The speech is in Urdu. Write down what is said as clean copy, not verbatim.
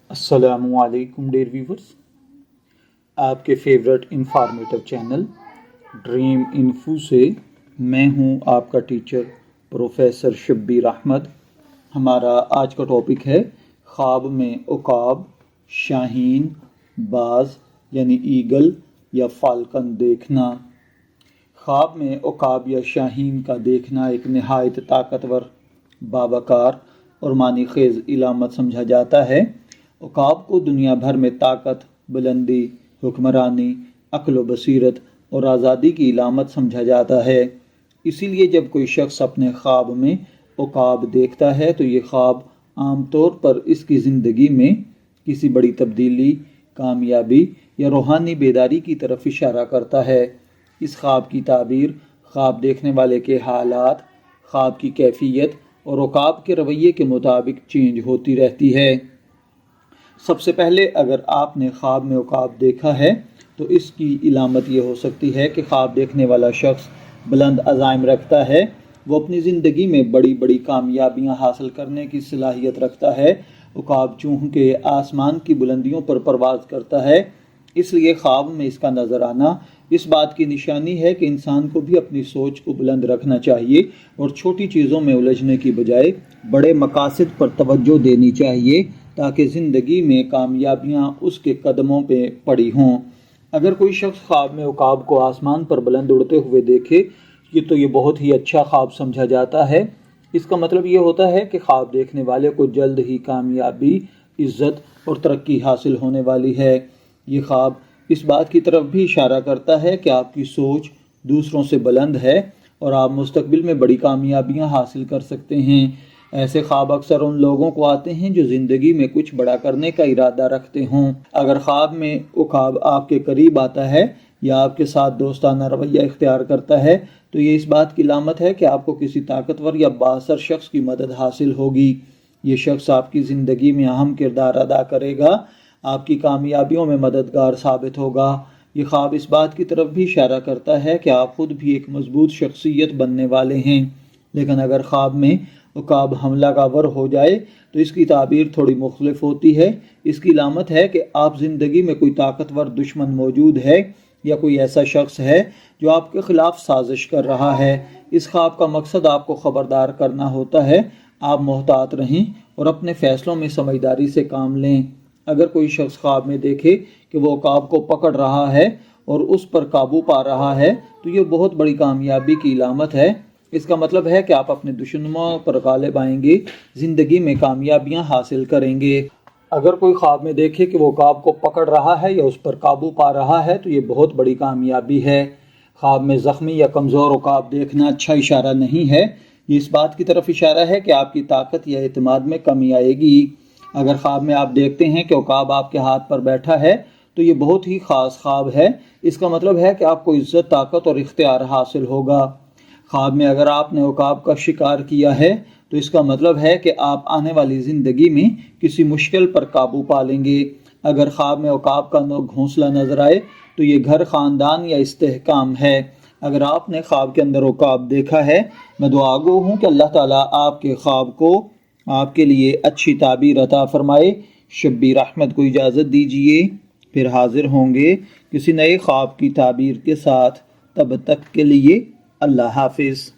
السلام علیکم ڈیئر ویورز، آپ کے favourite informative channel dream info سے میں ہوں آپ کا ٹیچر پروفیسر شبیر احمد۔ ہمارا آج کا ٹاپک ہے خواب میں عقاب، شاہین، باز یعنی ایگل یا فالکن دیکھنا۔ خواب میں عقاب یا شاہین کا دیکھنا ایک نہایت طاقتور، باوقار اور معنی خیز علامت سمجھا جاتا ہے۔ عقاب کو دنیا بھر میں طاقت، بلندی، حکمرانی، عقل و بصیرت اور آزادی کی علامت سمجھا جاتا ہے۔ اسی لیے جب کوئی شخص اپنے خواب میں عقاب دیکھتا ہے تو یہ خواب عام طور پر اس کی زندگی میں کسی بڑی تبدیلی، کامیابی یا روحانی بیداری کی طرف اشارہ کرتا ہے۔ اس خواب کی تعبیر خواب دیکھنے والے کے حالات، خواب کی کیفیت اور عقاب کے رویے کے مطابق چینج ہوتی رہتی ہے۔ سب سے پہلے اگر آپ نے خواب میں عقاب دیکھا ہے تو اس کی علامت یہ ہو سکتی ہے کہ خواب دیکھنے والا شخص بلند عزائم رکھتا ہے، وہ اپنی زندگی میں بڑی بڑی کامیابیاں حاصل کرنے کی صلاحیت رکھتا ہے۔ عقاب چونکہ آسمان کی بلندیوں پر پرواز کرتا ہے، اس لیے خواب میں اس کا نظر آنا اس بات کی نشانی ہے کہ انسان کو بھی اپنی سوچ کو بلند رکھنا چاہیے اور چھوٹی چیزوں میں الجھنے کی بجائے بڑے مقاصد پر توجہ دینی چاہیے تاکہ زندگی میں کامیابیاں اس کے قدموں پہ پڑی ہوں۔ اگر کوئی شخص خواب میں عقاب کو آسمان پر بلند اڑتے ہوئے دیکھے تو یہ بہت ہی اچھا خواب سمجھا جاتا ہے۔ اس کا مطلب یہ ہوتا ہے کہ خواب دیکھنے والے کو جلد ہی کامیابی، عزت اور ترقی حاصل ہونے والی ہے۔ یہ خواب اس بات کی طرف بھی اشارہ کرتا ہے کہ آپ کی سوچ دوسروں سے بلند ہے اور آپ مستقبل میں بڑی کامیابیاں حاصل کر سکتے ہیں۔ ایسے خواب اکثر ان لوگوں کو آتے ہیں جو زندگی میں کچھ بڑا کرنے کا ارادہ رکھتے ہوں۔ اگر خواب میں عقاب آپ کے قریب آتا ہے یا آپ کے ساتھ دوستانہ رویہ اختیار کرتا ہے تو یہ اس بات کی علامت ہے کہ آپ کو کسی طاقتور یا بااثر شخص کی مدد حاصل ہوگی۔ یہ شخص آپ کی زندگی میں اہم کردار ادا کرے گا، آپ کی کامیابیوں میں مددگار ثابت ہوگا۔ یہ خواب اس بات کی طرف بھی اشارہ کرتا ہے کہ آپ خود بھی ایک مضبوط شخصیت بننے والے ہیں۔ لیکن اگر خواب میں عقاب حملہ آور ہو جائے تو اس کی تعبیر تھوڑی مختلف ہوتی ہے۔ اس کی علامت ہے کہ آپ زندگی میں کوئی طاقتور دشمن موجود ہے یا کوئی ایسا شخص ہے جو آپ کے خلاف سازش کر رہا ہے۔ اس خواب کا مقصد آپ کو خبردار کرنا ہوتا ہے۔ آپ محتاط رہیں اور اپنے فیصلوں میں سمجھداری سے کام لیں۔ اگر کوئی شخص خواب میں دیکھے کہ وہ عقاب کو پکڑ رہا ہے اور اس پر قابو پا رہا ہے تو یہ بہت بڑی کامیابی کی علامت ہے۔ اس کا مطلب ہے کہ آپ اپنے دشمنوں پر غالب آئیں گے، زندگی میں کامیابیاں حاصل کریں گے۔ اگر کوئی خواب میں دیکھے کہ وہ عقاب کو پکڑ رہا ہے یا اس پر قابو پا رہا ہے تو یہ بہت بڑی کامیابی ہے۔ خواب میں زخمی یا کمزور عقاب دیکھنا اچھا اشارہ نہیں ہے۔ یہ اس بات کی طرف اشارہ ہے کہ آپ کی طاقت یا اعتماد میں کمی آئے گی۔ اگر خواب میں آپ دیکھتے ہیں کہ عقاب آپ کے ہاتھ پر بیٹھا ہے تو یہ بہت ہی خاص خواب ہے۔ اس کا مطلب ہے کہ آپ کو عزت، طاقت اور اختیار حاصل ہوگا۔ خواب میں اگر آپ نے عقاب کا شکار کیا ہے تو اس کا مطلب ہے کہ آپ آنے والی زندگی میں کسی مشکل پر قابو پا لیں گے۔ اگر خواب میں عقاب کا گھونسلہ نظر آئے تو یہ گھر، خاندان یا استحکام ہے۔ اگر آپ نے خواب کے اندر عقاب دیکھا ہے، میں دعا گو ہوں کہ اللہ تعالیٰ آپ کے خواب کو آپ کے لیے اچھی تعبیر عطا فرمائے۔ شبیر احمد کو اجازت دیجیے، پھر حاضر ہوں گے کسی نئے خواب کی تعبیر کے ساتھ۔ تب تک کے لیے اللہ حافظ۔